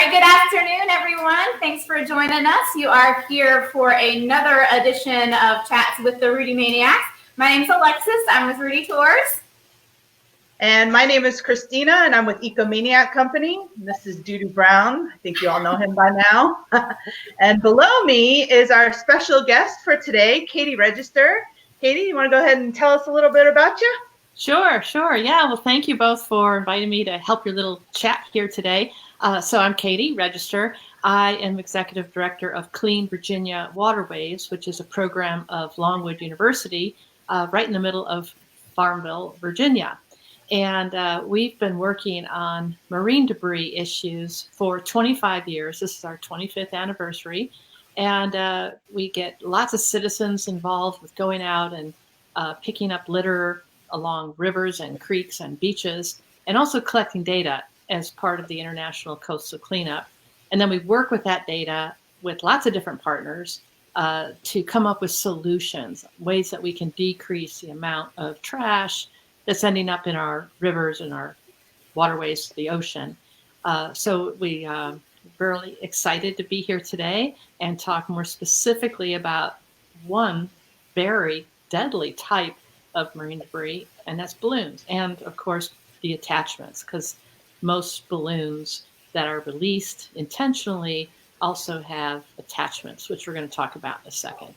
right, good afternoon, everyone. Thanks for joining us. You are here for another edition of Chats with the Rudee Maniacs. My name's Alexis. I'm with Rudee Tours. And my name is Christina, and I'm with Maniac Company. This is Dudu Brown. I think you all know him by now. And below me is our special guest for today, Katie Register. Katie, you want to go ahead and tell us a little bit about you? Sure. Yeah, well, thank you both for inviting me to help your little chat here today. So I'm Katie Register. I am Executive Director of Clean Virginia Waterways, which is a program of Longwood University right in the middle of Farmville, Virginia. And we've been working on marine debris issues for 25 years. This is our 25th anniversary. And we get lots of citizens involved with going out and picking up litter along rivers and creeks and beaches, and also collecting data as part of the International Coastal Cleanup. And then we work with that data with lots of different partners to come up with solutions, ways that we can decrease the amount of trash that's ending up in our rivers and our waterways to the ocean. So we are really excited to be here today and talk more specifically about one very deadly type of marine debris, and that's balloons. And of course, the attachments, because most balloons that are released intentionally also have attachments, which we're going to talk about in a second.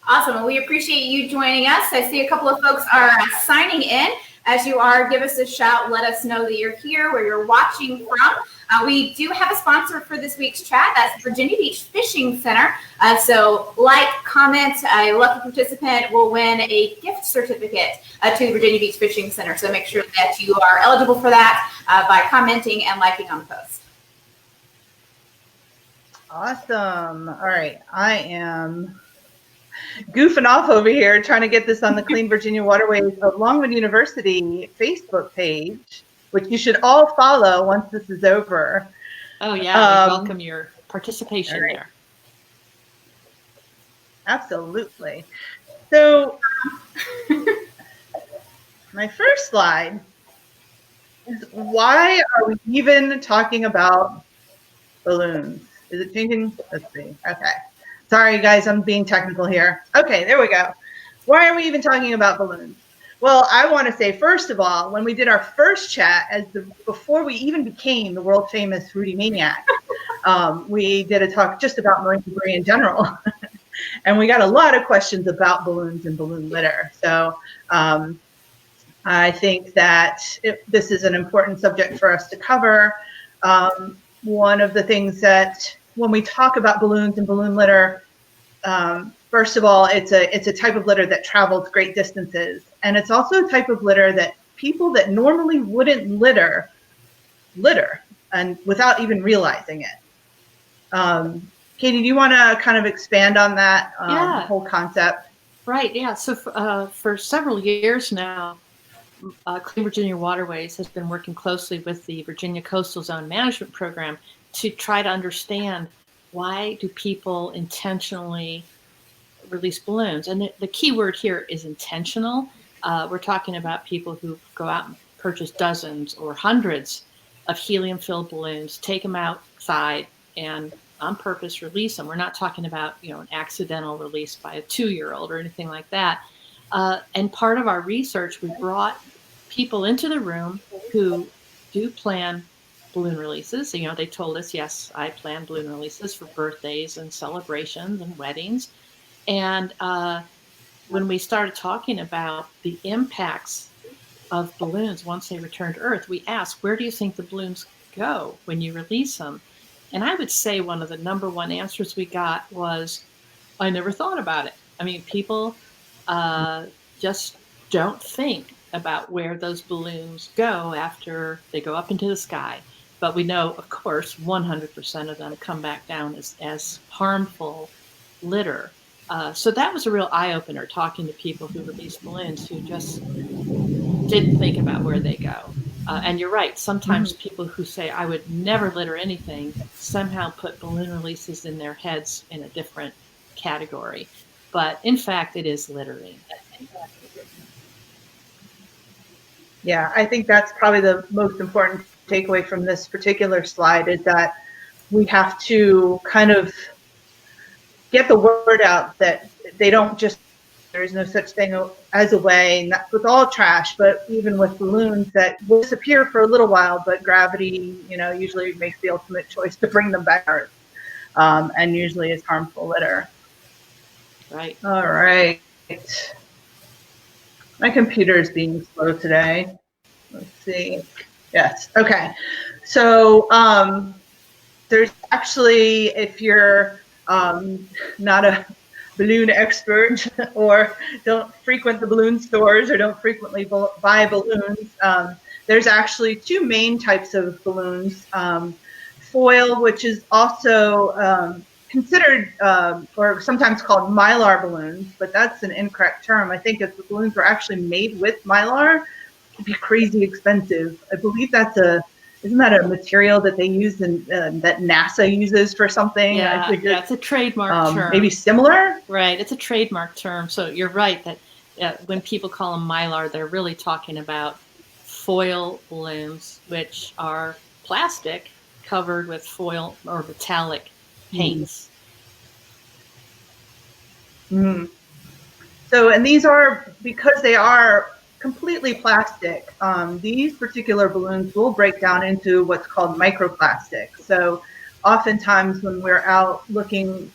Awesome. Well, we appreciate you joining us. I see a couple of folks are signing in. As you are, give us a shout. Let us know that you're here, where you're watching from. We do have a sponsor for this week's chat. That's Virginia Beach Fishing Center. So like, comment, a lucky participant will win a gift certificate to the Virginia Beach Fishing Center. So make sure that you are eligible for that by commenting and liking on the post. Awesome. All right. I am goofing off over here trying to get this on the Clean Virginia Waterways of Longwood University Facebook page, which you should all follow once this is over. Oh, yeah. We welcome your participation there. Absolutely. So my first slide is, why are we even talking about balloons? Is it changing? Let's see. Okay. Sorry, guys, I'm being technical here. Okay, there we go. Why are we even talking about balloons? Well, I want to say, first of all, when we did our first chat, before we even became the world famous Rudee Maniac, we did a talk just about marine debris in general. And we got a lot of questions about balloons and balloon litter. So I think that this is an important subject for us to cover. One of the things that when we talk about balloons and balloon litter, first of all, it's a type of litter that travels great distances. And it's also a type of litter that people that normally wouldn't litter, and without even realizing it. Katie, do you want to kind of expand on that whole concept? Right, yeah. So for several years now, Clean Virginia Waterways has been working closely with the Virginia Coastal Zone Management Program to try to understand, why do people intentionally release balloons? And the key word here is intentional. We're talking about people who go out and purchase dozens or hundreds of helium-filled balloons, take them outside, and on purpose release them. We're not talking about an accidental release by a 2-year-old or anything like that. And part of our research, we brought people into the room who do plan balloon releases. They told us, yes, I plan balloon releases for birthdays and celebrations and weddings. And when we started talking about the impacts of balloons once they return to Earth, we asked, where do you think the balloons go when you release them? And I would say one of the number one answers we got was, I never thought about it. I mean, people just don't think about where those balloons go after they go up into the sky. But we know, of course, 100% of them come back down as harmful litter. So that was a real eye-opener, talking to people who release balloons who just didn't think about where they go. And you're right, sometimes people who say, I would never litter anything, somehow put balloon releases in their heads in a different category. But in fact, it is littering. Yeah, I think that's probably the most important takeaway from this particular slide is that we have to kind of get the word out that they don't just, there is no such thing as a way, not with all trash, but even with balloons that will disappear for a little while, but gravity, usually makes the ultimate choice to bring them back to Earth, and usually is harmful litter. Right. All right. My computer is being slow today. Let's see. Yes. Okay. So there's actually, if you're not a balloon expert or don't frequent the balloon stores or don't frequently buy balloons, there's actually two main types of balloons. Foil, which is also considered or sometimes called mylar balloons, but that's an incorrect term. I think if the balloons were actually made with mylar, it'd be crazy expensive. I believe isn't that a material that they use in that NASA uses for something? Yeah, it's a trademark term. Maybe similar? Right, it's a trademark term. So you're right that when people call them mylar, they're really talking about foil balloons, which are plastic covered with foil or metallic paints. Mm-hmm. So, and these are, because they are completely plastic, these particular balloons will break down into what's called microplastic. So oftentimes when we're out looking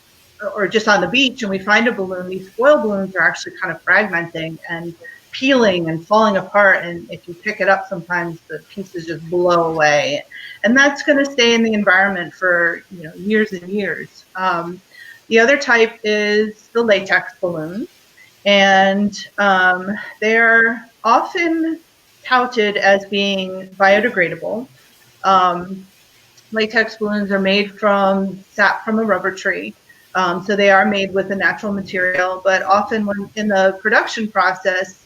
or just on the beach and we find a balloon, these foil balloons are actually kind of fragmenting and peeling and falling apart. And if you pick it up, sometimes the pieces just blow away. And that's going to stay in the environment for years and years. The other type is the latex balloon. And they're often touted as being biodegradable. Latex balloons are made from sap from a rubber tree. So they are made with a natural material, but often when in the production process,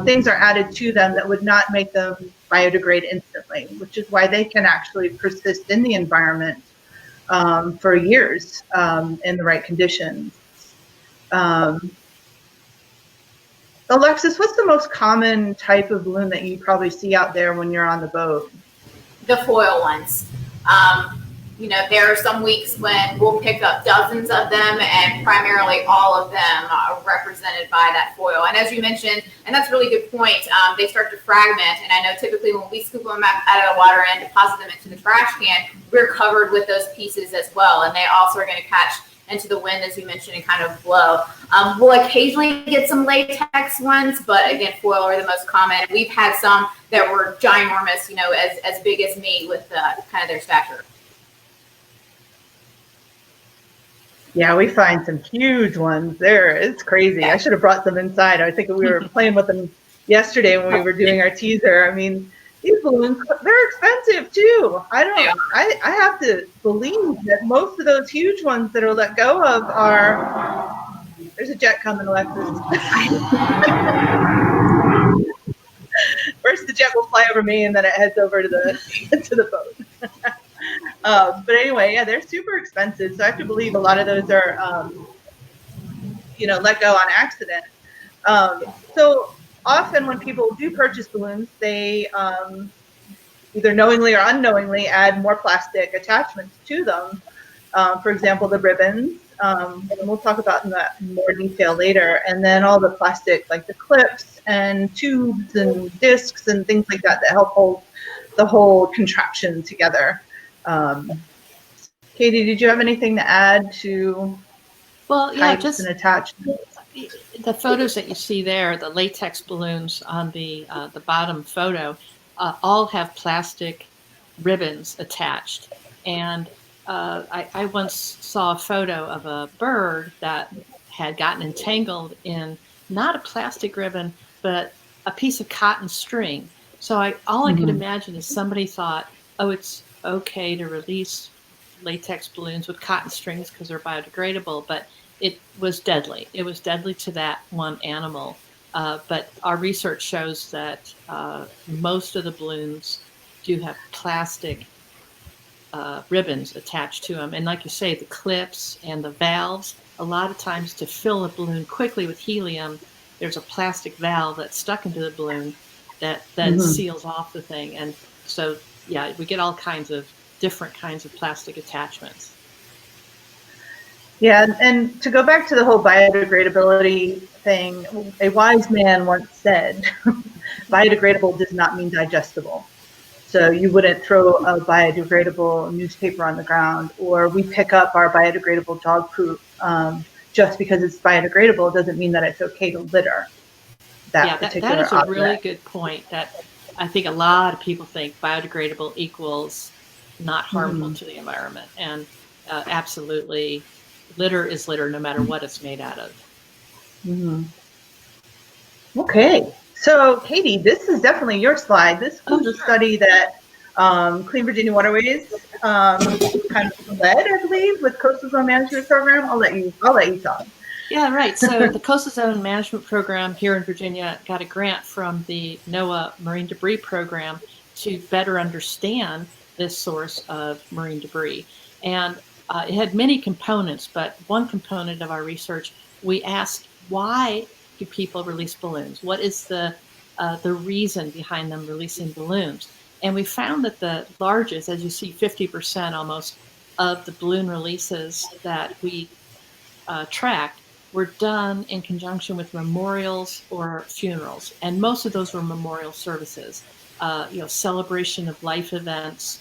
things are added to them that would not make them biodegrade instantly, which is why they can actually persist in the environment for years in the right conditions. Alexis, what's the most common type of balloon that you probably see out there when you're on the boat? The foil ones. There are some weeks when we'll pick up dozens of them, and primarily all of them are represented by that foil. And as you mentioned, and that's a really good point, they start to fragment. And I know typically when we scoop them out of the water and deposit them into the trash can, we're covered with those pieces as well. And they also are going to catch into the wind, as you mentioned, and kind of blow. We'll occasionally get some latex ones, but again, foil are the most common. We've had some that were ginormous, as big as me with kind of their stature. Yeah, we find some huge ones there. It's crazy. I should have brought them inside. I think we were playing with them yesterday when we were doing our teaser. I mean, these balloons, they're expensive too. I have to believe that most of those huge ones that are let go of are, there's a jet coming, Alexis. First the jet will fly over me and then it heads over to the boat. But anyway, yeah, they're super expensive. So I have to believe a lot of those are, let go on accident. So often when people do purchase balloons, they either knowingly or unknowingly add more plastic attachments to them. For example, the ribbons, and we'll talk about that in more detail later. And then all the plastic, like the clips and tubes and discs and things like that help hold the whole contraption together. Katie, did you have anything to add to types and attachments? The photos that you see there, the latex balloons on the bottom photo, all have plastic ribbons attached. And I once saw a photo of a bird that had gotten entangled in not a plastic ribbon, but a piece of cotton string. So all I could imagine is somebody thought, oh, it's okay to release latex balloons with cotton strings because they're biodegradable, but it was deadly. It was deadly to that one animal. But our research shows that most of the balloons do have plastic ribbons attached to them. And like you say, the clips and the valves, a lot of times to fill a balloon quickly with helium, there's a plastic valve that's stuck into the balloon that then seals off the thing. And so yeah, we get all kinds of different kinds of plastic attachments. Yeah, and to go back to the whole biodegradability thing, a wise man once said, biodegradable does not mean digestible. So you wouldn't throw a biodegradable newspaper on the ground, or we pick up our biodegradable dog poop. Just because it's biodegradable doesn't mean that it's okay to litter that particular that is a object. really good point. That I think a lot of people think biodegradable equals not harmful to the environment, and absolutely, litter is litter no matter what it's made out of. Okay, so Katie, this is definitely your slide. This was a study that Clean Virginia Waterways kind of led, I believe, with Coastal Zone Management Program. I'll let you talk. Yeah, right. So the Coastal Zone Management Program here in Virginia got a grant from the NOAA Marine Debris Program to better understand this source of marine debris. And it had many components, but one component of our research, we asked, why do people release balloons? What is the reason behind them releasing balloons? And we found that the largest, as you see, 50% almost of the balloon releases that we tracked were done in conjunction with memorials or funerals. And most of those were memorial services, celebration of life events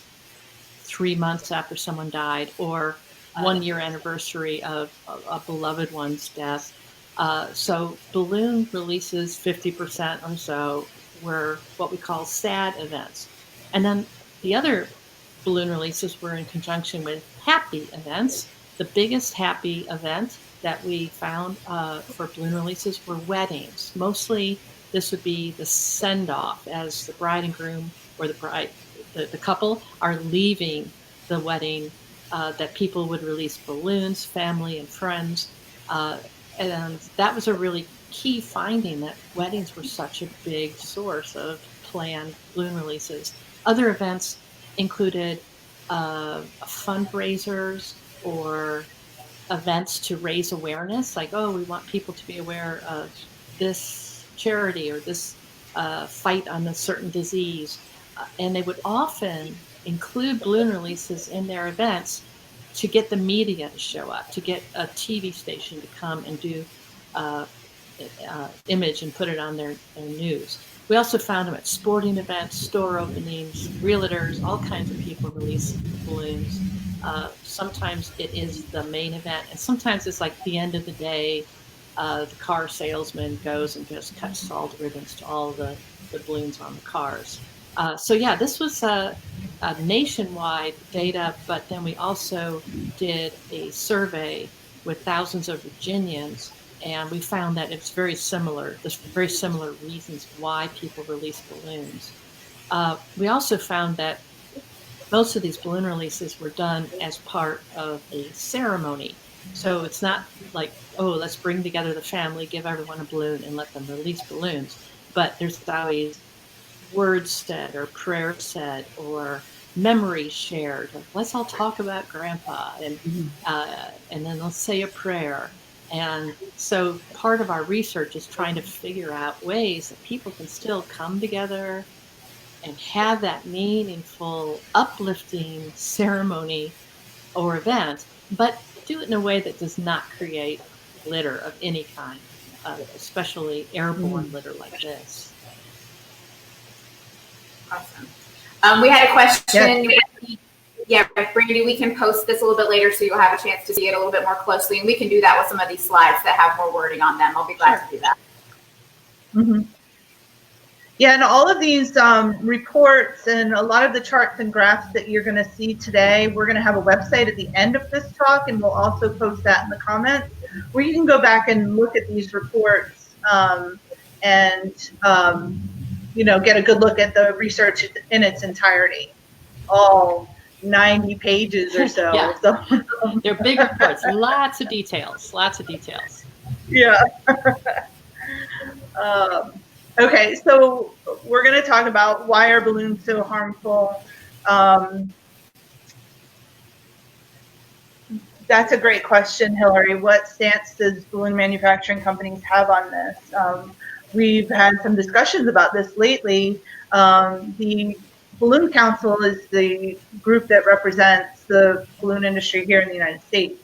3 months after someone died, or 1 year anniversary of a beloved one's death. So balloon releases, 50% or so, were what we call sad events. And then the other balloon releases were in conjunction with happy events. The biggest happy event that we found for balloon releases were weddings. Mostly this would be the send-off as the bride and groom, or the couple are leaving the wedding, that people would release balloons, family and friends. And that was a really key finding, that weddings were such a big source of planned balloon releases. Other events included fundraisers or events to raise awareness, like, oh, we want people to be aware of this charity or this fight on a certain disease. And they would often include balloon releases in their events to get the media to show up, to get a TV station to come and do image and put it on their news. We also found them at sporting events, store openings, realtors, all kinds of people release balloons. Sometimes it is the main event, and sometimes it's like the end of the day. The car salesman goes and just cuts salt ribbons to all the balloons on the cars. So yeah, this was a nationwide data, but then we also did a survey with thousands of Virginians, and we found that it's very similar. There's very similar reasons why people release balloons. We also found that most of these balloon releases were done as part of a ceremony. So it's not like, oh, let's bring together the family, give everyone a balloon, and let them release balloons. But there's always words said or prayers said or memories shared. Like, let's all talk about Grandpa, and then let's say a prayer. And so part of our research is trying to figure out ways that people can still come together and have that meaningful, uplifting ceremony or event, but do it in a way that does not create litter of any kind, especially airborne litter like this. Awesome. We had a question. Yeah, Brandy, we can post this a little bit later so you'll have a chance to see it a little bit more closely, and we can do that with some of these slides that have more wording on them. I'll be glad to do that. Mm-hmm. Yeah, and all of these reports and a lot of the charts and graphs that you're going to see today, we're going to have a website at the end of this talk, and we'll also post that in the comments, where you can go back and look at these reports and get a good look at the research in its entirety, all 90 pages or so. Yeah. So they're big reports, lots of details. Yeah. Okay, so we're going to talk about why are balloons so harmful. That's a great question, Hillary. What stance does balloon manufacturing companies have on this? We've had some discussions about this lately. The Balloon Council is the group that represents the balloon industry here in the United States.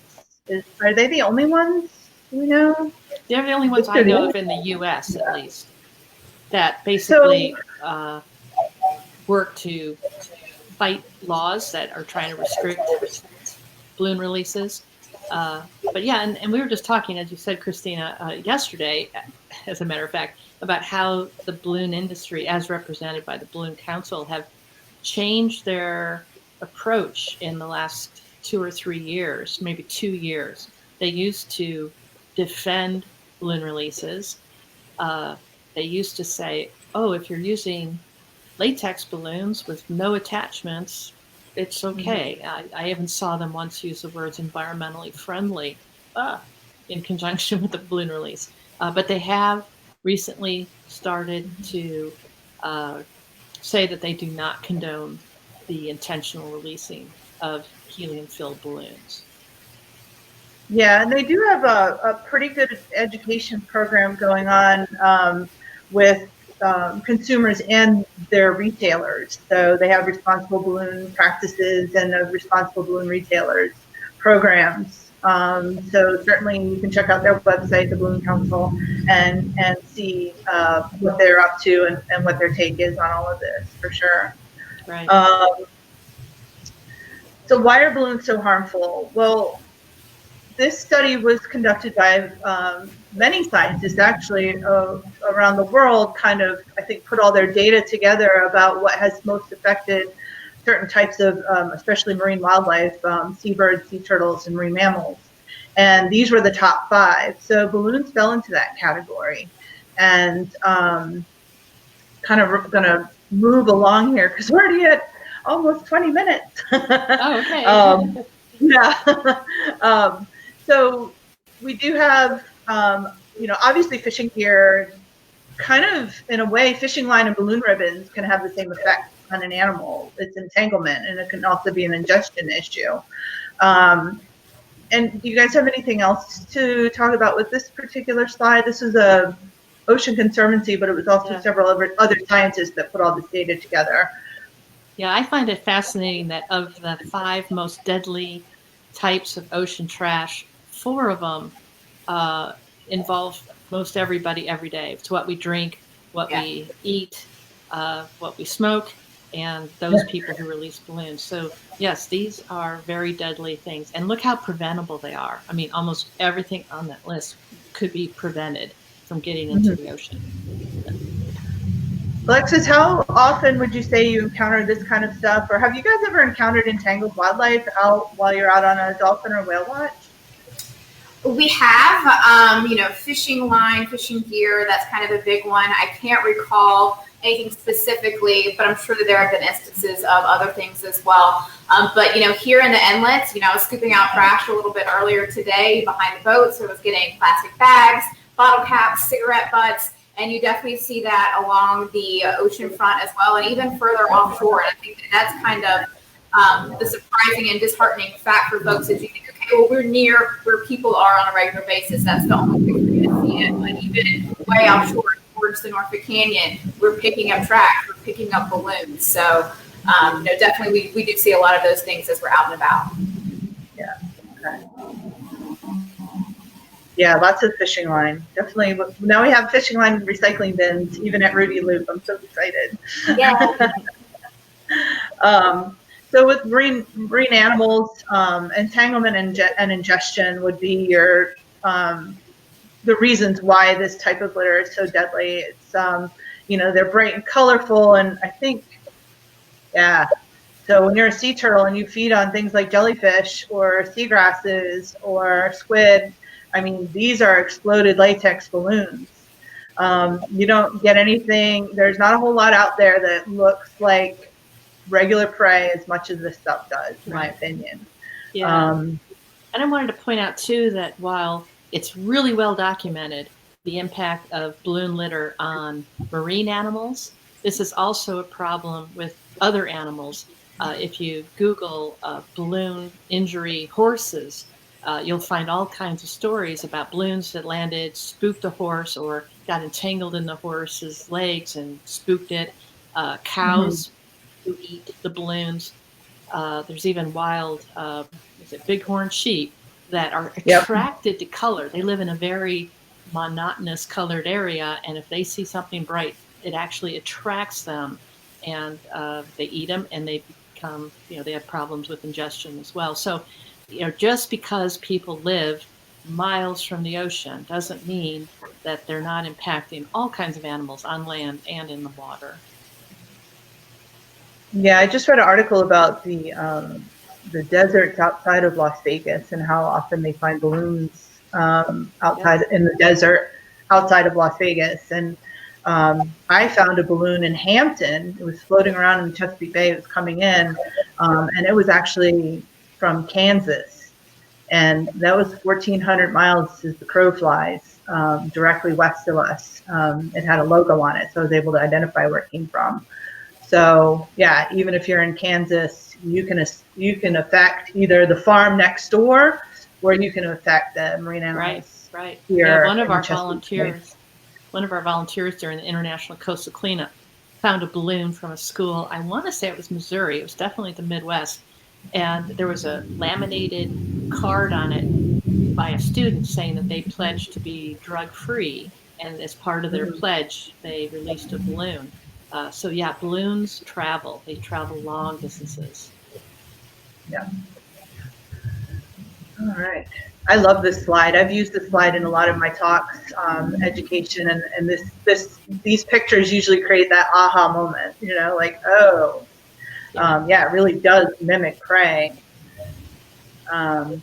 Are they the only ones we know? They're the only ones I know of in the U.S. at least that basically work to fight laws that are trying to restrict balloon releases. But yeah, and we were just talking, as you said, Christina, yesterday, as a matter of fact, about how the balloon industry, as represented by the Balloon Council, have changed their approach in the last 2 or 3 years, maybe 2 years. They used to defend balloon releases. They used to say, oh, if you're using latex balloons with no attachments, it's okay. I even saw them once use the words environmentally friendly in conjunction with the balloon release. But they have recently started to say that they do not condone the intentional releasing of helium-filled balloons. Yeah, and they do have a pretty good education program going on with consumers and their retailers. So they have responsible balloon practices and responsible balloon retailers programs. So certainly you can check out their website, the Balloon Council, and see what they're up to and what their take is on all of this, for sure. Right. So why are balloons so harmful? Well, this study was conducted by many scientists actually around the world, kind of, I think, put all their data together about what has most affected certain types of, especially marine wildlife, seabirds, sea turtles, and marine mammals. And these were the top 5. So balloons fell into that category. And kind of going to move along here because we're already at almost 20 minutes. Oh, okay. Yeah. So we do have, obviously fishing gear, kind of in a way, fishing line and balloon ribbons can have the same effect on an animal. It's entanglement, and it can also be an ingestion issue. And do you guys have anything else to talk about with this particular slide? This is a Ocean Conservancy, but it was also several other scientists that put all this data together. Yeah, I find it fascinating that of the 5 most deadly types of ocean trash, 4 of them involve most everybody every day. It's what we drink, what we eat, what we smoke, and those people who release balloons. So yes, these are very deadly things. And look how preventable they are. I mean, almost everything on that list could be prevented from getting into the ocean. Alexis, how often would you say you encounter this kind of stuff? Or have you guys ever encountered entangled wildlife out while you're out on a dolphin or whale watch? We have, fishing line, fishing gear. That's kind of a big one. I can't recall anything specifically, but I'm sure that there have been instances of other things as well. But here in the inlets, I was scooping out trash a little bit earlier today behind the boat. So I was getting plastic bags, bottle caps, cigarette butts, and you definitely see that along the ocean front as well, and even further offshore. And I think that's kind of the surprising and disheartening fact for folks is you think, okay, well, we're near where people are on a regular basis. That's the only place we're going to see it. But even way offshore towards the Norfolk Canyon, we're picking up trash, we're picking up balloons. So, definitely we do see a lot of those things as we're out and about. Yeah. Okay. Yeah, lots of fishing line. Definitely. Now we have fishing line recycling bins, even at Rudy Loop. I'm so excited. Yeah. So with marine animals, entanglement and ingestion would be the reasons why this type of litter is so deadly. It's they're bright and colorful, and I think, so when you're a sea turtle and you feed on things like jellyfish or seagrasses or squid, I mean, these are exploded latex balloons. You don't get anything. There's not a whole lot out there that looks like regular prey as much as this stuff does, in my opinion. Yeah. And I wanted to point out, too, that while it's really well documented, the impact of balloon litter on marine animals, this is also a problem with other animals. If you Google balloon injury horses, you'll find all kinds of stories about balloons that landed, spooked a horse, or got entangled in the horse's legs and spooked it. Cows who eat the balloons. There's even wild, bighorn sheep that are attracted to color. They live in a very monotonous colored area, and if they see something bright, it actually attracts them, and they eat them, and they become, they have problems with ingestion as well. So, just because people live miles from the ocean doesn't mean that they're not impacting all kinds of animals on land and in the water. Yeah, I just read an article about the deserts outside of Las Vegas and how often they find balloons outside in the desert outside of Las Vegas. And I found a balloon in Hampton. It was floating around in the Chesapeake Bay. It was coming in, and it was actually from Kansas. And that was 1,400 miles as the crow flies, directly west of us. It had a logo on it, so I was able to identify where it came from. So yeah, even if you're in Kansas, you can affect either the farm next door, or you can affect the marine animals. Right. Here yeah, one of our volunteers during the International Coastal Cleanup found a balloon from a school. I want to say it was Missouri. It was definitely the Midwest. And there was a laminated card on it by a student saying that they pledged to be drug-free. And as part of their pledge, they released a balloon. So yeah, balloons travel. They travel long distances. Yeah. All right. I love this slide. I've used this slide in a lot of my talks, education, and these pictures usually create that aha moment. Like, oh, yeah, it really does mimic prey. The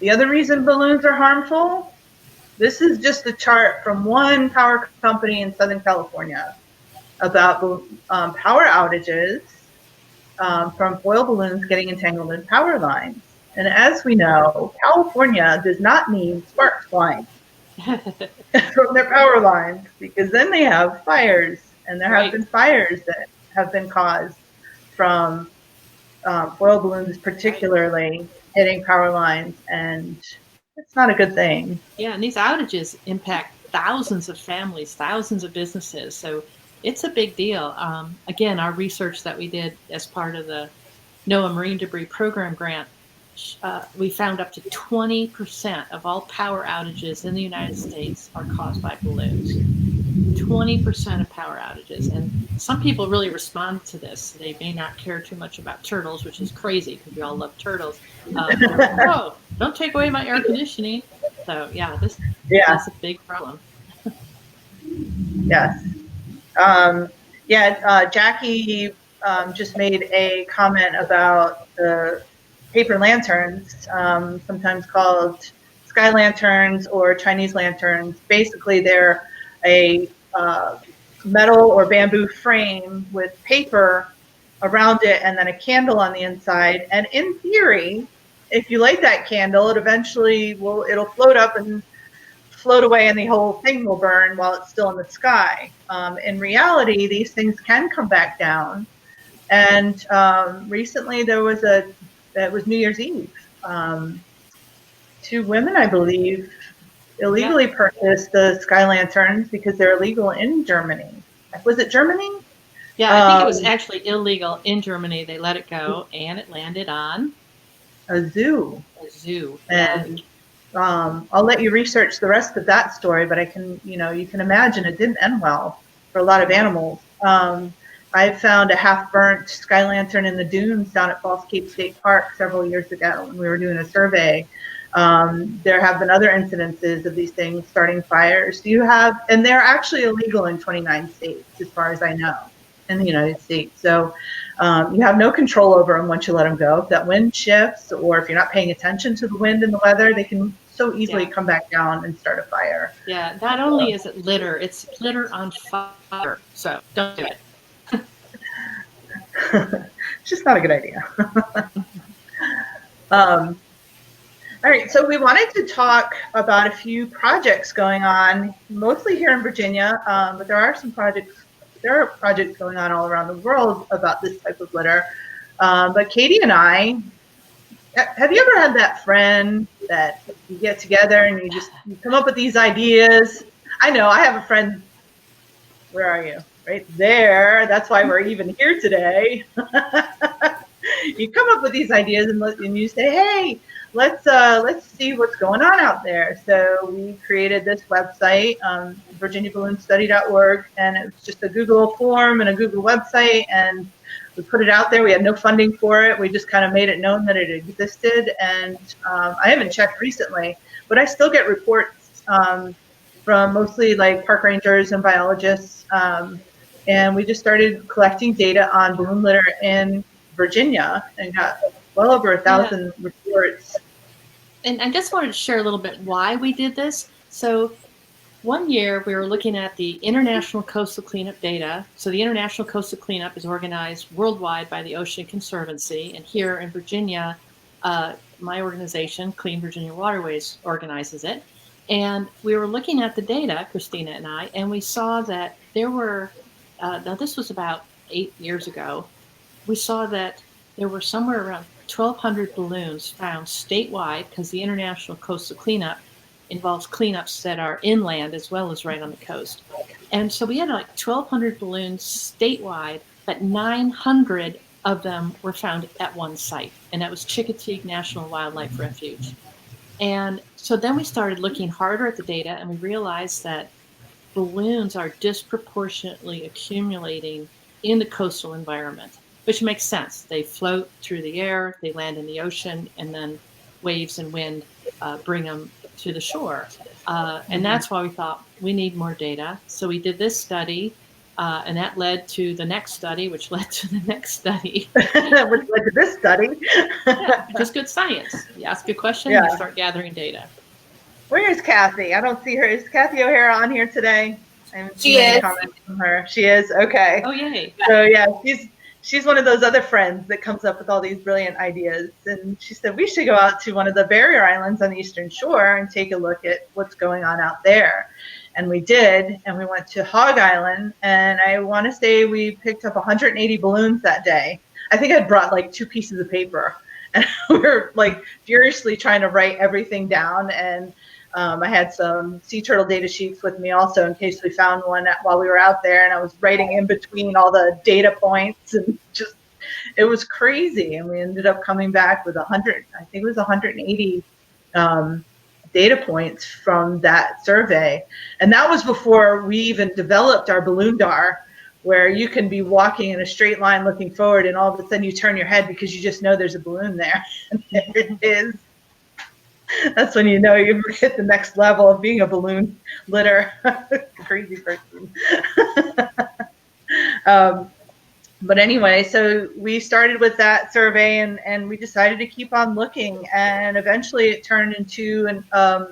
other reason balloons are harmful. This is just a chart from one power company in Southern California about power outages from foil balloons getting entangled in power lines. And as we know, California does not need sparks flying from their power lines, because then they have fires, and there have been fires that have been caused from foil balloons, particularly hitting power lines, and it's not a good thing. Yeah, and these outages impact thousands of families, thousands of businesses. So it's a big deal. Again, our research that we did as part of the NOAA Marine Debris Program grant, we found up to 20% of all power outages in the United States are caused by balloons. 20% of power outages. And some people really respond to this. They may not care too much about turtles, which is crazy because we all love turtles. Oh, don't take away my air conditioning. So yeah, this is a big problem. Yes. Jackie just made a comment about the paper lanterns, sometimes called sky lanterns or Chinese lanterns. Basically, they're a metal or bamboo frame with paper around it and then a candle on the inside. And in theory, if you light that candle, it eventually it'll float up and float away, and the whole thing will burn while it's still in the sky. In reality, these things can come back down. And recently there was that was New Year's Eve. 2 women, I believe, illegally purchased the sky lanterns because they're illegal in Germany. Was it Germany? Yeah, I think it was actually illegal in Germany. They let it go, and it landed on a zoo. And Yeah. I'll let you research the rest of that story, but you can imagine it didn't end well for a lot of animals. I found a half-burnt sky lantern in the dunes down at Falls Cape State Park several years ago when we were doing a survey. There have been other incidences of these things starting fires. And they're actually illegal in 29 states, as far as I know, in the United States. So you have no control over them once you let them go. If that wind shifts, or if you're not paying attention to the wind and the weather, they can so easily come back down and start a fire. Yeah, not only is it litter, it's litter on fire. So don't do it. It's just not a good idea. All right, so we wanted to talk about a few projects going on, mostly here in Virginia, but there are projects going on all around the world about this type of litter. But Katie and I, have you ever had that friend that you get together and you come up with these ideas? I know, I have a friend. Where are you? right there. That's why we're even here today. You come up with these ideas and you say, hey, let's see what's going on out there. So we created this website, virginiaballoonstudy.org, and it was just a Google form and a Google website, and we put it out there. We had no funding for it. We just kind of made it known that it existed, and I haven't checked recently, but I still get reports from mostly like park rangers and biologists, and we just started collecting data on balloon litter in Virginia and got well over 1,000 reports. And I just wanted to share a little bit why we did this. So one year we were looking at the International Coastal Cleanup data. So the International Coastal Cleanup is organized worldwide by the Ocean Conservancy. And here in Virginia, my organization, Clean Virginia Waterways, organizes it. And we were looking at the data, Christina and I, and we saw that there were, now this was about 8 years ago, we saw that there were somewhere around 1,200 balloons found statewide, because the International Coastal Cleanup involves cleanups that are inland as well as right on the coast. And so we had like 1,200 balloons statewide, but 900 of them were found at one site, and that was Chickateague National Wildlife Refuge. And so then we started looking harder at the data, and we realized that balloons are disproportionately accumulating in the coastal environment, which makes sense. They float through the air, they land in the ocean, and then waves and wind bring them to the shore. And that's why we thought we need more data. So we did this study, and that led to the next study, which led to the next study. Which led to this study. Yeah, just good science. You ask a question, you start gathering data. Where is Kathy? I don't see her. Is Kathy O'Hara on here today? She is. From her. She is? Okay. Oh, yay. So, yeah, she's one of those other friends that comes up with all these brilliant ideas. And she said, we should go out to one of the barrier islands on the Eastern Shore and take a look at what's going on out there. And we did, and we went to Hog Island, and I want to say we picked up 180 balloons that day. I think I'd brought like 2 pieces of paper, and we were like furiously trying to write everything down. And I had some sea turtle data sheets with me also in case we found one while we were out there, and I was writing in between all the data points, and just, it was crazy. And we ended up coming back with 180 data points from that survey. And that was before we even developed our balloon dar, where you can be walking in a straight line looking forward, and all of a sudden you turn your head because you just know there's a balloon there. And there it is. That's when you know you've hit the next level of being a balloon litter. Crazy person. But anyway, so we started with that survey, and we decided to keep on looking, and eventually it turned into a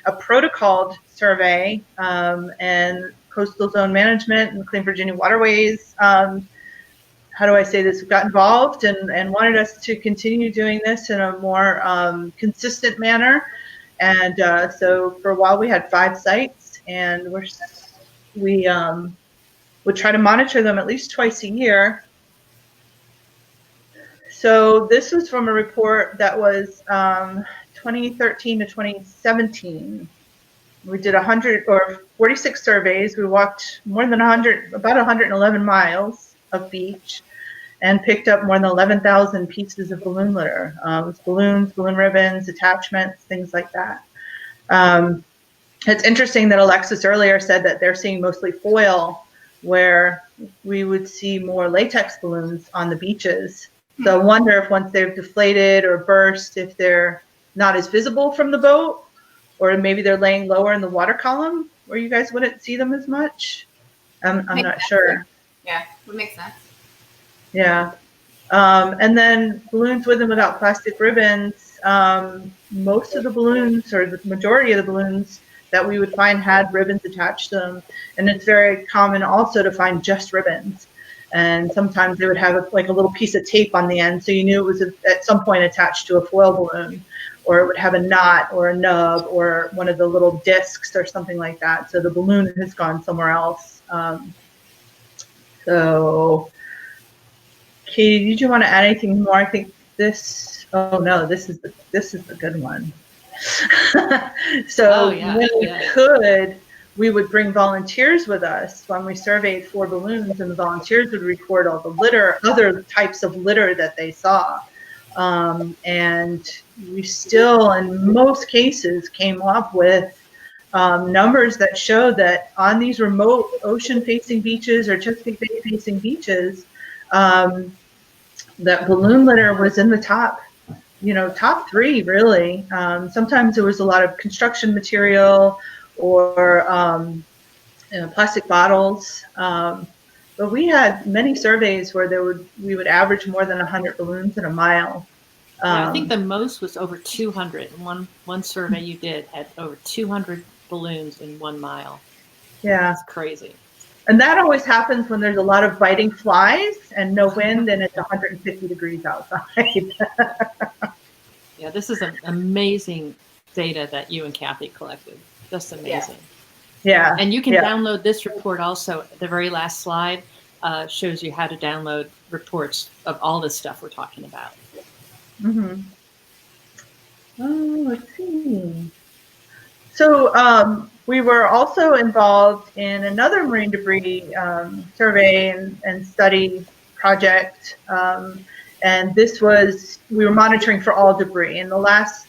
protocoled survey, and Coastal Zone Management and Clean Virginia Waterways, how do I say this, got involved and wanted us to continue doing this in a more consistent manner. And so for a while we had 5 sites, and we would try to monitor them at least twice a year. So this was from a report that was 2013 to 2017. We did 46 surveys. We walked more than about 111 miles of beach, and picked up more than 11,000 pieces of balloon litter. It was balloons, balloon ribbons, attachments, things like that. It's interesting that Alexis earlier said that they're seeing mostly foil, where we would see more latex balloons on the beaches. So I wonder if once they've deflated or burst, if they're not as visible from the boat, or maybe they're laying lower in the water column where you guys wouldn't see them as much. I'm not sure. Yeah, would make sense. Yeah. And then balloons with and without plastic ribbons. Most of the balloons, or the majority of the balloons that we would find, had ribbons attached to them. And it's very common also to find just ribbons. And sometimes they would have like a little piece of tape on the end, so you knew it was at some point attached to a foil balloon, or it would have a knot or a nub or one of the little discs or something like that. So the balloon has gone somewhere else. So, Katie, did you want to add anything more? I think this. Oh no, this is the good one. So when we could, we would bring volunteers with us when we surveyed 4 balloons, and the volunteers would record all the litter, other types of litter that they saw. And we still, in most cases, came up with numbers that showed that on these remote ocean-facing beaches or Chesapeake Bay-facing beaches, that balloon litter was in the top 3, really. Sometimes there was a lot of construction material or plastic bottles. But we had many surveys where we would average more than 100 balloons in a mile. I think the most was over 200. One survey you did had over 200 balloons in 1 mile. Yeah. It's crazy. And that always happens when there's a lot of biting flies and no wind and it's 150 degrees outside. Yeah, this is an amazing data that you and Kathy collected. Just amazing. Yeah. And you can download this report also. The very last slide shows you how to download reports of all this stuff we're talking about. Mm-hmm. Oh, let's see. So we were also involved in another marine debris survey and study project. And this was, we were monitoring for all debris. In the last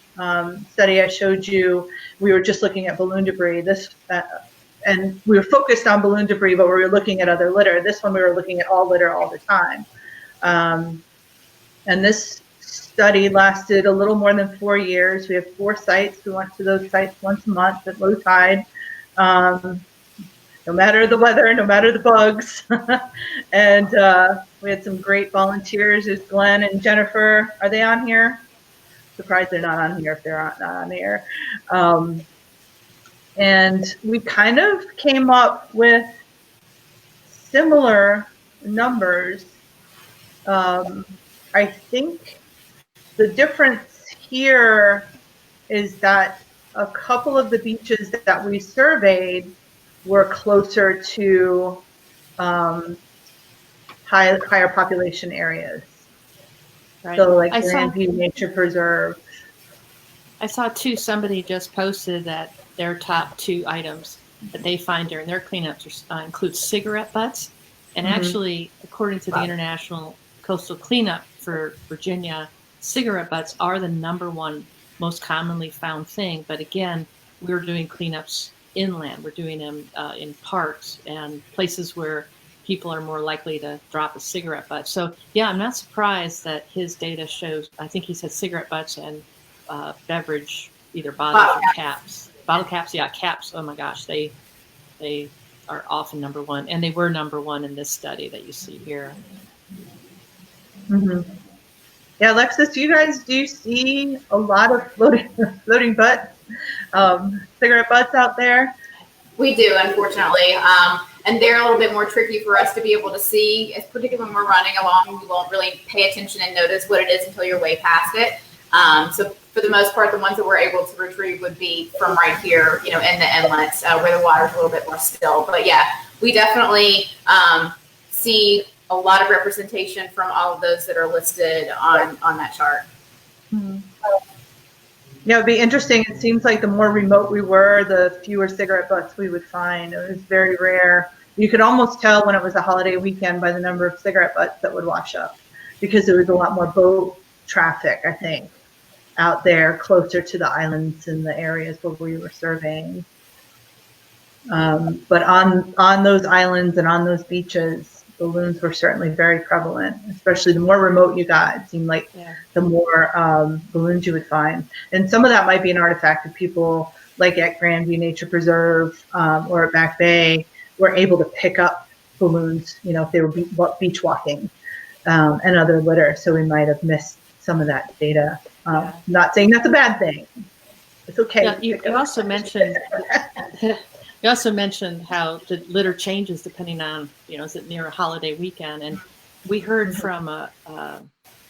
study I showed you, we were just looking at balloon debris. And we were focused on balloon debris, but we were looking at other litter. This one we were looking at all litter all the time. And this study lasted a little more than 4 years. We have 4 sites. We went to those sites once a month at low tide. No matter the weather, no matter the bugs. And we had some great volunteers. There's Glenn and Jennifer. Are they on here? Surprised they're not on here if they're not on here. And we kind of came up with similar numbers. I think the difference here is that a couple of the beaches that we surveyed were closer to higher population areas. Right. So like Grandview Nature Preserve. I saw too, somebody just posted that their top 2 items that they find during their cleanups include cigarette butts. And actually, according to the International Coastal Cleanup for Virginia, cigarette butts are the #1 most commonly found thing. But again, we're doing cleanups inland. We're doing them in parks and places where people are more likely to drop a cigarette butt. So yeah, I'm not surprised that his data shows, I think he said cigarette butts and beverage, either bottles or caps. Bottle caps, yeah, caps. Oh my gosh, they are often #1, and they were #1 in this study that you see here. Mm-hmm. Yeah, Alexis, do you see a lot of floating butts, cigarette butts out there? We do, unfortunately. And they're a little bit more tricky for us to be able to see, particularly when we're running along. We won't really pay attention and notice what it is until you're way past it. So for the most part, the ones that we're able to retrieve would be from right here, in the inlets where the water's a little bit more still. But yeah, we definitely see a lot of representation from all of those that are listed on that chart. Mm-hmm. Yeah, it'd be interesting. It seems like the more remote we were, the fewer cigarette butts we would find. It was very rare. You could almost tell when it was a holiday weekend by the number of cigarette butts that would wash up, because there was a lot more boat traffic, I think, out there closer to the islands and the areas where we were surveying. But on those islands and on those beaches, balloons were certainly very prevalent, especially the more remote you got. It seemed like the more balloons you would find. And some of that might be an artifact of people like at Grandview Nature Preserve or at Back Bay were able to pick up balloons, if they were beach walking and other litter. So we might have missed some of that data. Not saying that's a bad thing. It's okay. Yeah, you also mentioned you also mentioned how the litter changes depending on, is it near a holiday weekend? And we heard from a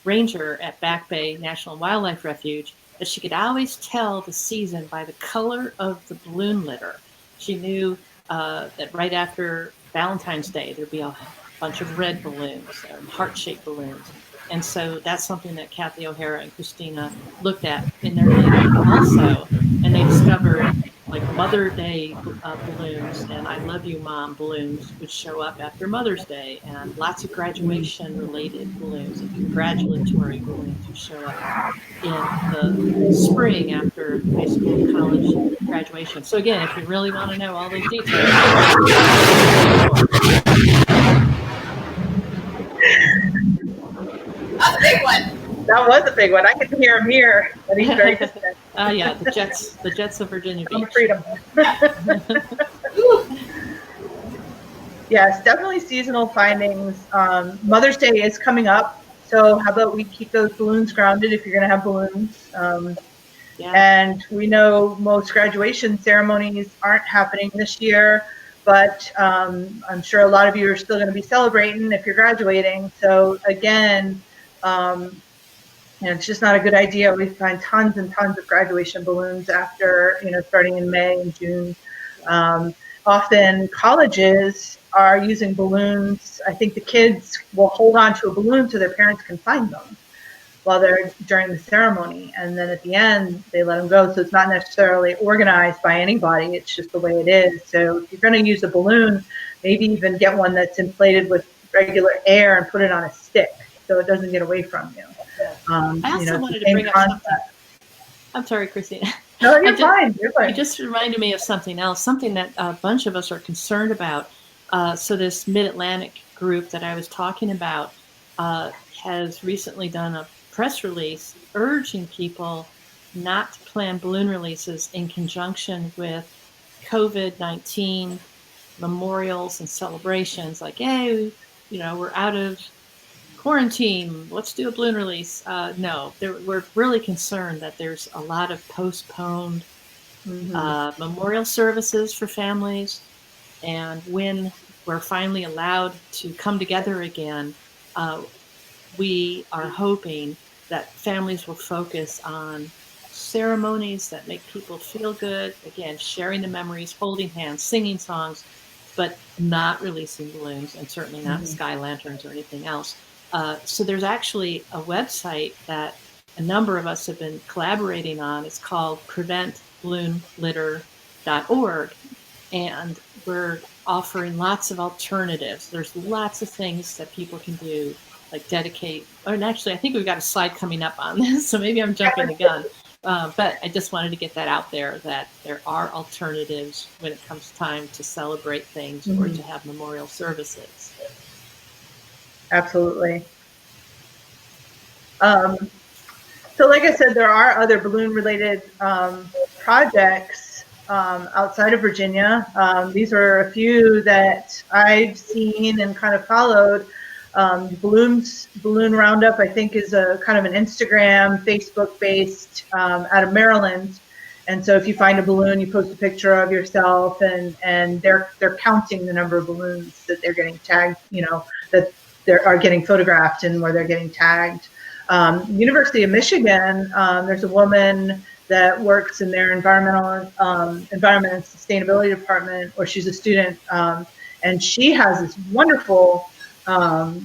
ranger at Back Bay National Wildlife Refuge that she could always tell the season by the color of the balloon litter. She knew that right after Valentine's Day, there'd be a bunch of red balloons, heart-shaped balloons. And so that's something that Kathy O'Hara and Christina looked at in their litter also. And they discovered like Mother Day balloons and I Love You Mom balloons would show up after Mother's Day, and lots of graduation related balloons and congratulatory balloons would show up in the spring after high school, college graduation. So again, if you really want to know all those details, That's a big one. That was a big one. I can hear him here, but he's very distant. yeah, the Jets of Virginia Beach. Freedom. Yes, definitely seasonal findings. Mother's Day is coming up, so how about we keep those balloons grounded if you're going to have balloons. Yeah. And we know most graduation ceremonies aren't happening this year, but I'm sure a lot of you are still going to be celebrating if you're graduating. So again, it's just not a good idea. We find tons and tons of graduation balloons after, starting in May and June. Often colleges are using balloons. I think the kids will hold on to a balloon so their parents can find them while they're during the ceremony. And then at the end, they let them go. So it's not necessarily organized by anybody. It's just the way it is. So if you're going to use a balloon, maybe even get one that's inflated with regular air and put it on a stick so it doesn't get away from you. I also wanted to bring up something. I'm sorry, Christina. No, you're fine. You're fine. You just reminded me of something else, something that a bunch of us are concerned about. So this Mid-Atlantic group that I was talking about has recently done a press release urging people not to plan balloon releases in conjunction with COVID-19 memorials and celebrations. Like, hey, we're out of quarantine, let's do a balloon release. No, we're really concerned that there's a lot of postponed memorial services for families. And when we're finally allowed to come together again, we are hoping that families will focus on ceremonies that make people feel good. Again, sharing the memories, holding hands, singing songs, but not releasing balloons and certainly not sky lanterns or anything else. So there's actually a website that a number of us have been collaborating on. It's called preventballoonlitter.org. And we're offering lots of alternatives. There's lots of things that people can do, like dedicate, and actually I think we've got a slide coming up on this, so maybe I'm jumping the gun. But I just wanted to get that out there, that there are alternatives when it comes time to celebrate things or to have memorial services. Absolutely. So like I said, there are other balloon-related projects outside of Virginia. These are a few that I've seen and kind of followed. Balloon Roundup, I think, is a kind of an Instagram, Facebook-based out of Maryland. And so if you find a balloon, you post a picture of yourself, and they're counting the number of balloons that they're getting tagged, that are getting photographed and where they're getting tagged. University of Michigan, there's a woman that works in their environment and sustainability department, or she's a student, and she has this wonderful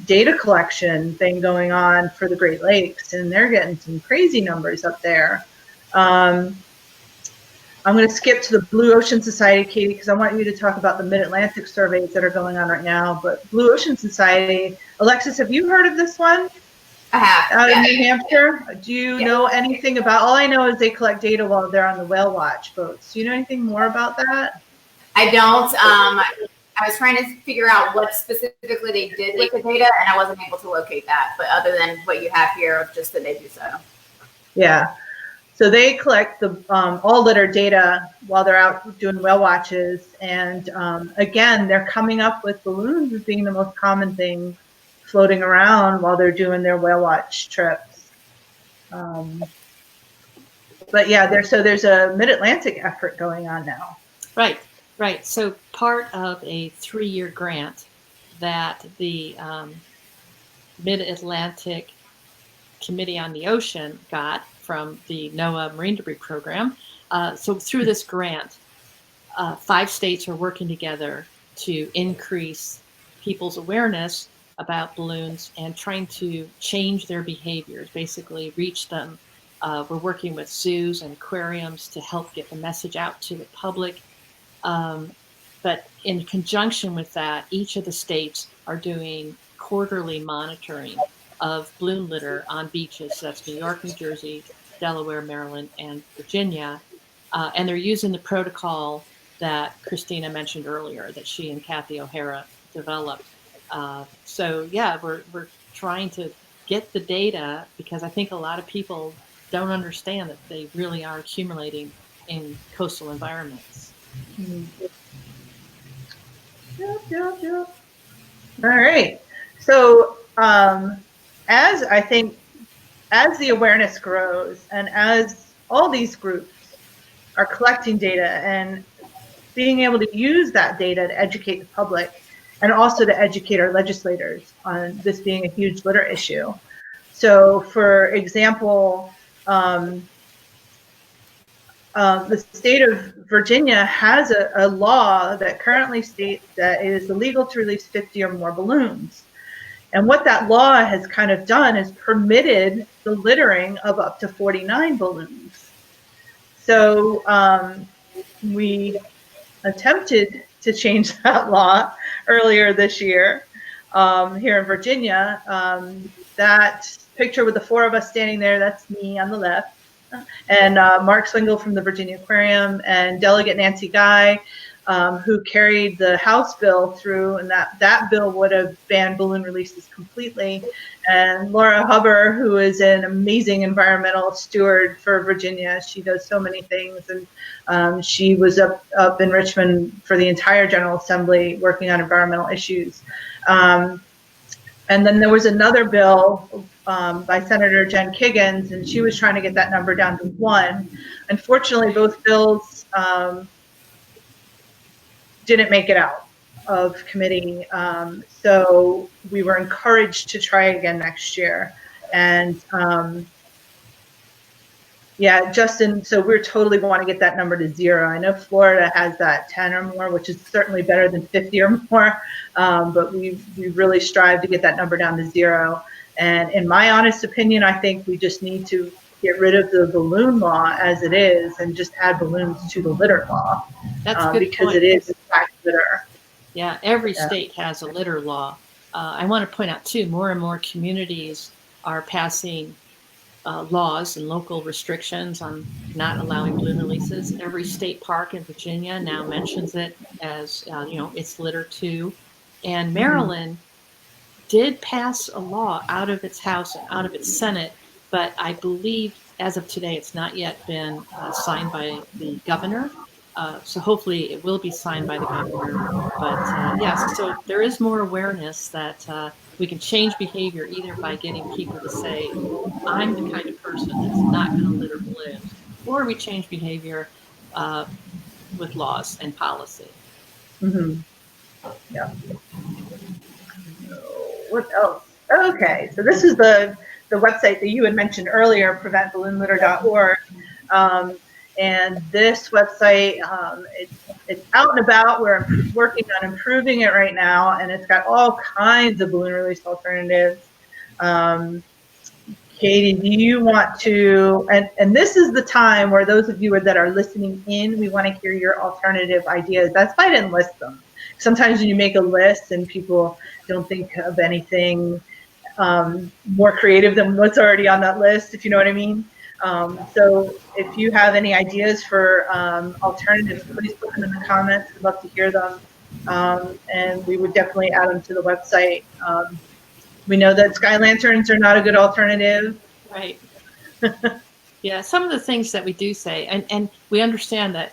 data collection thing going on for the Great Lakes, and they're getting some crazy numbers up there. I'm going to skip to the Blue Ocean Society, Katie, because I want you to talk about the Mid-Atlantic surveys that are going on right now. But Blue Ocean Society, Alexis, have you heard of this one? I have. Out of New Hampshire? Do you know anything about? All I know is they collect data while they're on the whale watch boats. Do you know anything more about that? I don't. I was trying to figure out what specifically they did with the data, and I wasn't able to locate that. But other than what you have here, just that they do so. Yeah. So they collect the all litter data while they're out doing whale watches. And again, they're coming up with balloons as being the most common thing floating around while they're doing their whale watch trips. But yeah, there's a Mid-Atlantic effort going on now. Right. So part of a 3-year grant that the Mid-Atlantic Committee on the Ocean got from the NOAA Marine Debris Program. So through this grant, 5 states are working together to increase people's awareness about balloons and trying to change their behaviors, basically reach them We're working with zoos and aquariums to help get the message out to the public. But in conjunction with that, each of the states are doing quarterly monitoring of balloon litter on beaches. So that's New York, New Jersey, Delaware, Maryland, and Virginia. And they're using the protocol that Christina mentioned earlier that she and Kathy O'Hara developed. So yeah, we're trying to get the data because I think a lot of people don't understand that they really are accumulating in coastal environments. Yep. All right. So as the awareness grows and as all these groups are collecting data and being able to use that data to educate the public and also to educate our legislators on this being a huge litter issue. So for example, the state of Virginia has a law that currently states that it is illegal to release 50 or more balloons. And what that law has kind of done is permitted the littering of up to 49 balloons. So we attempted to change that law earlier this year here in Virginia. That picture with the four of us standing there, that's me on the left. And Mark Swingle from the Virginia Aquarium and Delegate Nancy Guy, who carried the House bill through, and that bill would have banned balloon releases completely. And Laura Hubbard, who is an amazing environmental steward for Virginia. She does so many things, and she was up in Richmond for the entire General Assembly working on environmental issues. And then there was another bill by Senator Jen Kiggins, and she was trying to get that number down to 1. Unfortunately, both bills didn't make it out of committee. So we were encouraged to try again next year. And yeah, Justin, so we're totally want to get that number to 0. I know Florida has that 10 or more, which is certainly better than 50 or more. But we really strive to get that number down to 0. And in my honest opinion, I think we just need to get rid of the balloon law as it is and just add balloons to the litter law. That's a good because point. it is in fact litter. Yeah, every state has a litter law. I want to point out too, more and more communities are passing laws and local restrictions on not allowing balloon releases. Every state park in Virginia now mentions it as, it's litter too. And Maryland did pass a law out of its House and out of its Senate, but I believe as of today, it's not yet been signed by the governor. So hopefully it will be signed by the governor. But yes, so there is more awareness that we can change behavior either by getting people to say, I'm the kind of person that's not going to litter balloons, or we change behavior with laws and policy. Mm-hmm. Yeah. What else? Okay, so this is the website that you had mentioned earlier, preventballoonlitter.org. And this website, it's out and about. We're working on improving it right now, and it's got all kinds of balloon release alternatives. Katie, do you want to, and this is the time where those of you that are listening in, we want to hear your alternative ideas. That's why I didn't list them. Sometimes when you make a list and people don't think of anything more creative than what's already on that list, if you know what I mean. So if you have any ideas for alternatives, please put them in the comments. We'd love to hear them. And we would definitely add them to the website. We know that sky lanterns are not a good alternative. Right. Yeah, some of the things that we do say, and we understand that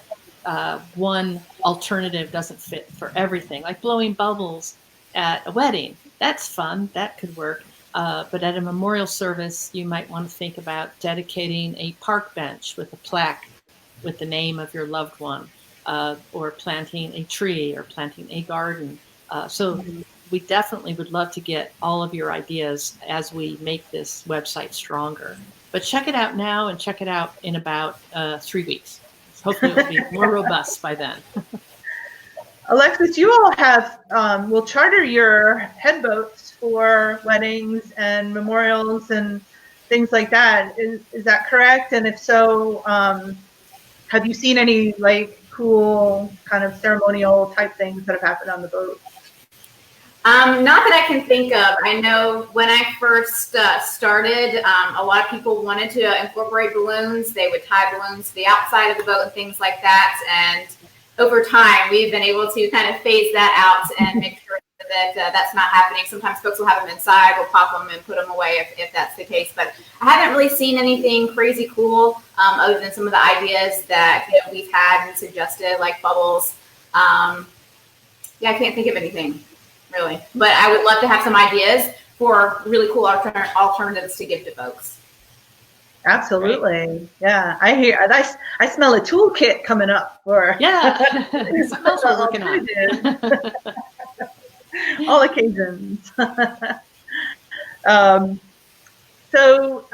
one alternative doesn't fit for everything, like blowing bubbles at a wedding. That's fun. That could work. But at a memorial service, you might want to think about dedicating a park bench with a plaque with the name of your loved one, or planting a tree or planting a garden. So we definitely would love to get all of your ideas as we make this website stronger. But check it out now and check it out in about 3 weeks. Hopefully it will be more robust by then. Alexis, you all have, will charter your head boats for weddings and memorials and things like that. Is that correct? And if so, have you seen any like cool kind of ceremonial type things that have happened on the boat? Not that I can think of. I know when I first started, a lot of people wanted to incorporate balloons. They would tie balloons to the outside of the boat and things like that. And over time, we've been able to kind of phase that out and make sure that that's not happening. Sometimes folks will have them inside, we'll pop them and put them away if that's the case. But I haven't really seen anything crazy cool other than some of the ideas that we've had and suggested, like bubbles. Yeah, I can't think of anything. Really, but I would love to have some ideas for really cool alternatives to give to folks. Absolutely, right. Yeah. I smell a toolkit coming up for something else we're working on. All occasions. So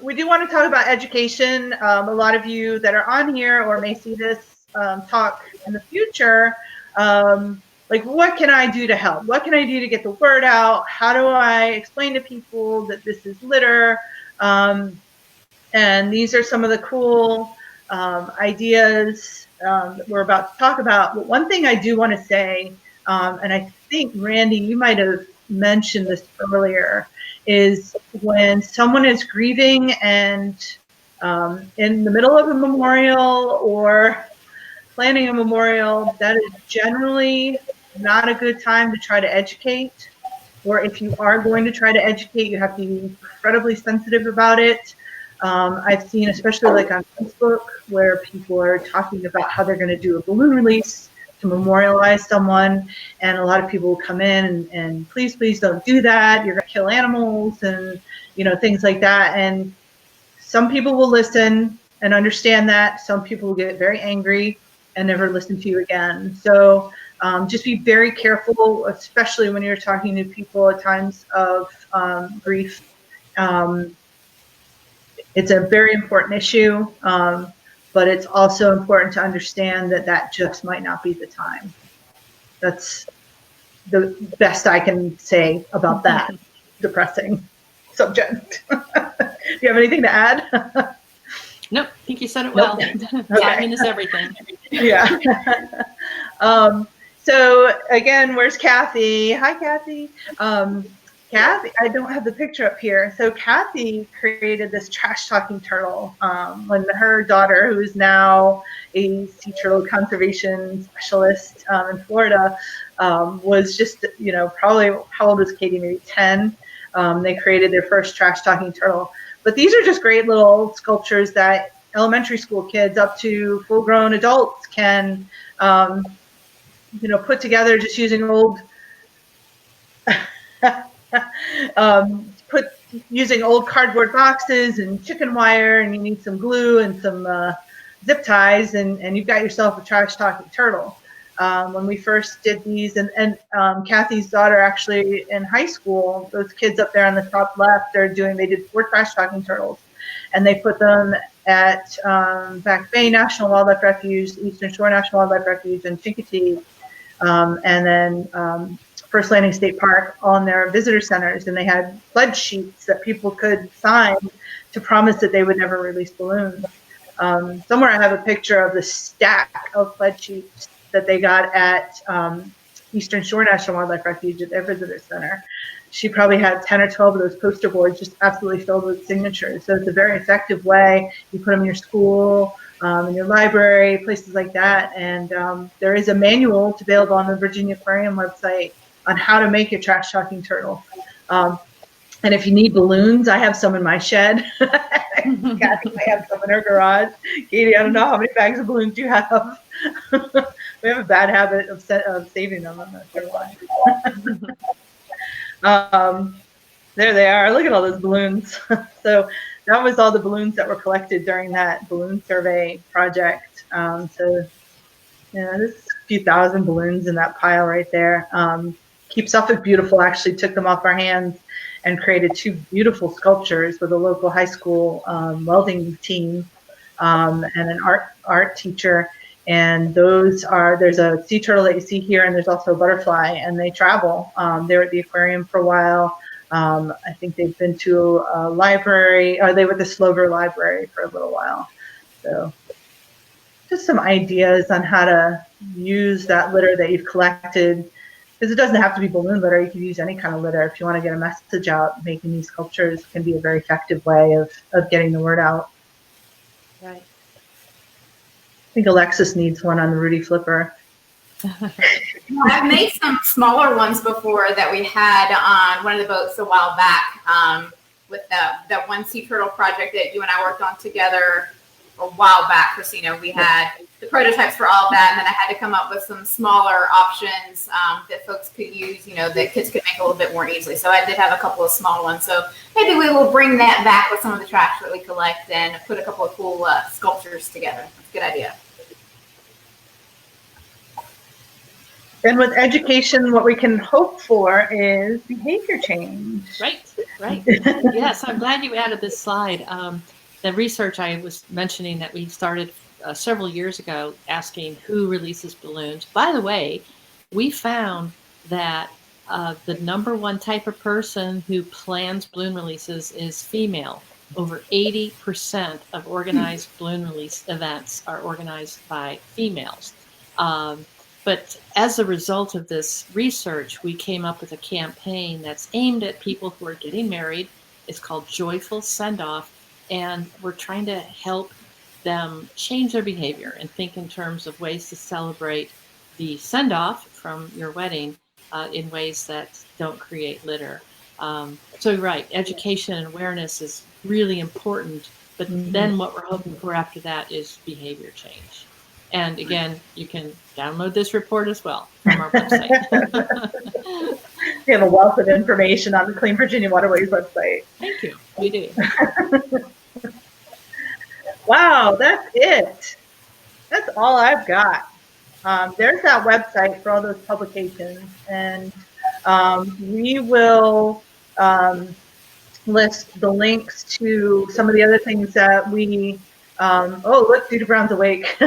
we do want to talk about education. A lot of you that are on here or may see this talk in the future. Like, what can I do to help? What can I do to get the word out? How do I explain to people that this is litter? And these are some of the cool ideas that we're about to talk about. But one thing I do want to say, and I think, Randy, you might have mentioned this earlier, is when someone is grieving and in the middle of a memorial or planning a memorial, that is generally not a good time to try to educate. Or if you are going to try to educate, you have to be incredibly sensitive about it. I've seen, especially like on Facebook, where people are talking about how they're going to do a balloon release to memorialize someone, and a lot of people will come in and please don't do that. You're going to kill animals and things like that. And some people will listen and understand that. Some people will get very angry and never listen to you again. So just be very careful, especially when you're talking to people at times of grief. It's a very important issue, but it's also important to understand that just might not be the time. That's the best I can say about that depressing subject. Do you have anything to add? Nope, I think you said it well. Nope. Timing is everything. Yeah. So again, where's Kathy? Hi, Kathy. Kathy, I don't have the picture up here. So Kathy created this trash talking turtle when her daughter, who is now a sea turtle conservation specialist in Florida, was just, probably, how old was Katie? Maybe 10. They created their first trash talking turtle. But these are just great little sculptures that elementary school kids up to full-grown adults can, put together just using old, using old cardboard boxes and chicken wire, and you need some glue and some zip ties, and you've got yourself a trash talking turtle. When we first did these, and Kathy's daughter actually in high school, those kids up there on the top left they did 4 trash talking turtles, and they put them at Back Bay National Wildlife Refuge, Eastern Shore National Wildlife Refuge, and Chincoteague, and then First Landing State Park on their visitor centers, and they had pledge sheets that people could sign to promise that they would never release balloons. Somewhere I have a picture of the stack of pledge sheets that they got at Eastern Shore National Wildlife Refuge at their visitor center. She probably had 10 or 12 of those poster boards just absolutely filled with signatures. So it's a very effective way. You put them in your school, in your library, places like that. And there is a manual available on the Virginia Aquarium website on how to make a trash talking turtle. And if you need balloons, I have some in my shed. Kathy, I have some in her garage. Katie, I don't know how many bags of balloons you have. We have a bad habit of saving them. I'm not sure why. There they are. Look at all those balloons. So that was all the balloons that were collected during that balloon survey project. So there's a few thousand balloons in that pile right there. Keep Suffolk Beautiful actually took them off our hands and created 2 beautiful sculptures with a local high school welding team and an art teacher. And there's a sea turtle that you see here, and there's also a butterfly, and they travel. They were at the aquarium for a while. I think they've been to a library, or they were at the Slover Library for a little while. So just some ideas on how to use that litter that you've collected, because it doesn't have to be balloon litter. You can use any kind of litter. If you want to get a message out, making these sculptures can be a very effective way of getting the word out. Right. I think Alexis needs one on the Rudee Flipper. I've made some smaller ones before that we had on one of the boats a while back, with that one sea turtle project that you and I worked on together a while back, Christina. We had the prototypes for all of that, and then I had to come up with some smaller options that folks could use, that kids could make a little bit more easily. So I did have a couple of small ones. So maybe we will bring that back with some of the trash that we collect and put a couple of cool sculptures together. That's a good idea. And with education, what we can hope for is behavior change. Right. Yes, I'm glad you added this slide. The research I was mentioning that we started several years ago, asking who releases balloons. By the way, we found that the number one type of person who plans balloon releases is female. Over 80% of organized balloon release events are organized by females. But as a result of this research, we came up with a campaign that's aimed at people who are getting married. It's called Joyful Send Off, and we're trying to help them change their behavior and think in terms of ways to celebrate the send off from your wedding in ways that don't create litter. So you're right, education and awareness is really important, but then what we're hoping for after that is behavior change. And again, you can download this report as well from our website. We have a wealth of information on the Clean Virginia Waterways website. Thank you. We do. Wow, that's it. That's all I've got. There's that website for all those publications, and we will list the links to some of the other things that we. Oh, look, Judy Brown's awake.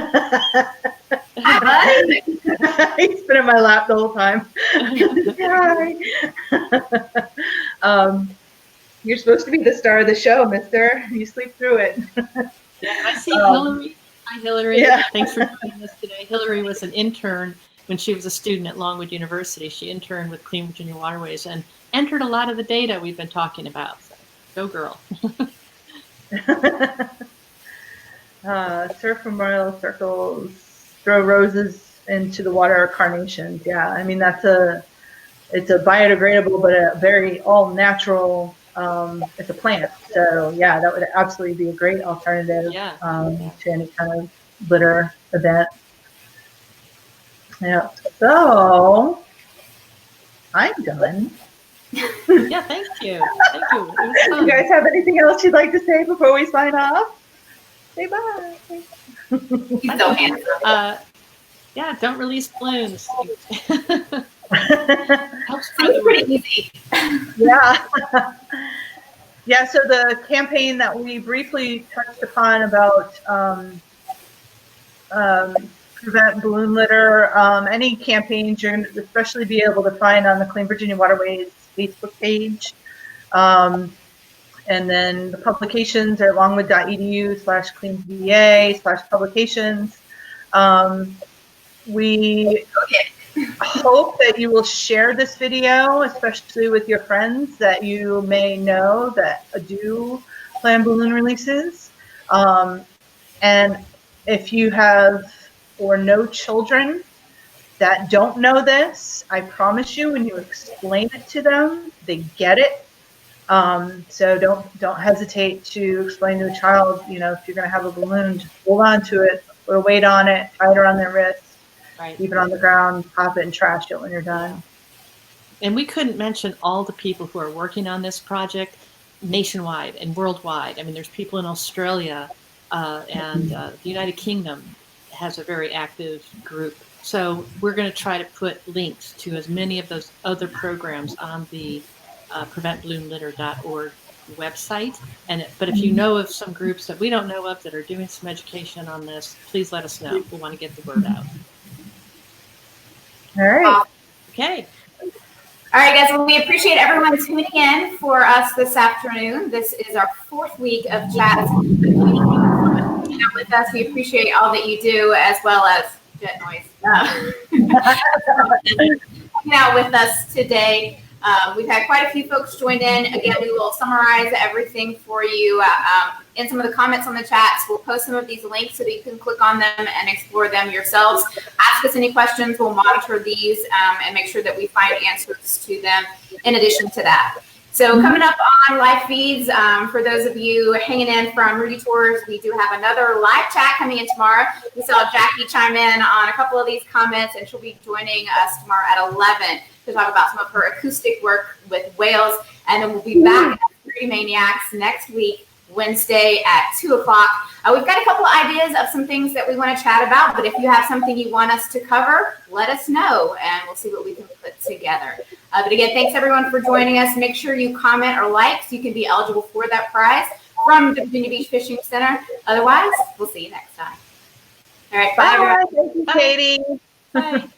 Hi, He's been in my lap the whole time. Hi. You're supposed to be the star of the show, mister. You sleep through it. Yeah, I see Hillary. Hi, Hillary. Yeah. Thanks for joining us today. Hillary was an intern when she was a student at Longwood University. She interned with Clean Virginia Waterways and entered a lot of the data we've been talking about. So, go girl. Surf memorial circles, throw roses into the water or carnations. Yeah, I mean it's a biodegradable but a very all natural. It's a plant, so yeah, that would absolutely be a great alternative to any kind of litter event. Yeah, so I'm done. Yeah, thank you. Thank you. It was fun. You guys have anything else you'd like to say before we sign off? Say bye. he's so handsome. Yeah, don't release balloons. Helps Seems pretty easy. Yeah. Yeah, so the campaign that we briefly touched upon about prevent balloon litter, any campaigns you're going to especially be able to find on the Clean Virginia Waterways Facebook page. And then the publications are longwood.edu/cleanva/publications. We hope that you will share this video, especially with your friends that you may know that do plan balloon releases. And if you have or know children that don't know this, I promise you, when you explain it to them, they get it. So don't hesitate to explain to a child, if you're going to have a balloon, just hold on to it, put a weight on it, tie it around their wrist, keep it on the ground, pop it and trash it when you're done. And we couldn't mention all the people who are working on this project nationwide and worldwide. I mean, there's people in Australia and the United Kingdom has a very active group. So we're going to try to put links to as many of those other programs on the preventballoonlitter.org website. But if you know of some groups that we don't know of that are doing some education on this, please let us know. We want to get the word out. All right. Okay. All right, guys. Well, we appreciate everyone tuning in for us this afternoon. This is our 4th week of chats. With us, we appreciate all that you do, as well as jet noise. Hanging out with us today. We've had quite a few folks joined in. Again, we will summarize everything for you in some of the comments on the chats. We'll post some of these links so that you can click on them and explore them yourselves. Ask us any questions. We'll monitor these and make sure that we find answers to them in addition to that. So coming up on live feeds, for those of you hanging in from Rudee Tours, we do have another live chat coming in tomorrow. We saw Jackie chime in on a couple of these comments, and she'll be joining us tomorrow at 11 to talk about some of her acoustic work with whales. And then we'll be back at 3 Maniacs next week, Wednesday at 2 o'clock. We've got a couple ideas of some things that we want to chat about, but if you have something you want us to cover, let us know, and we'll see what we can put together. But again, thanks everyone for joining us. Make sure you comment or like so you can be eligible for that prize from the Virginia Beach Fishing Center. Otherwise, we'll see you next time. All right, bye, everyone. Thank you, Katie. Bye.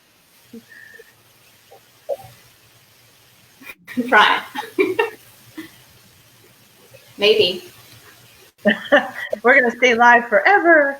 I'm trying. Maybe. We're going to stay live forever.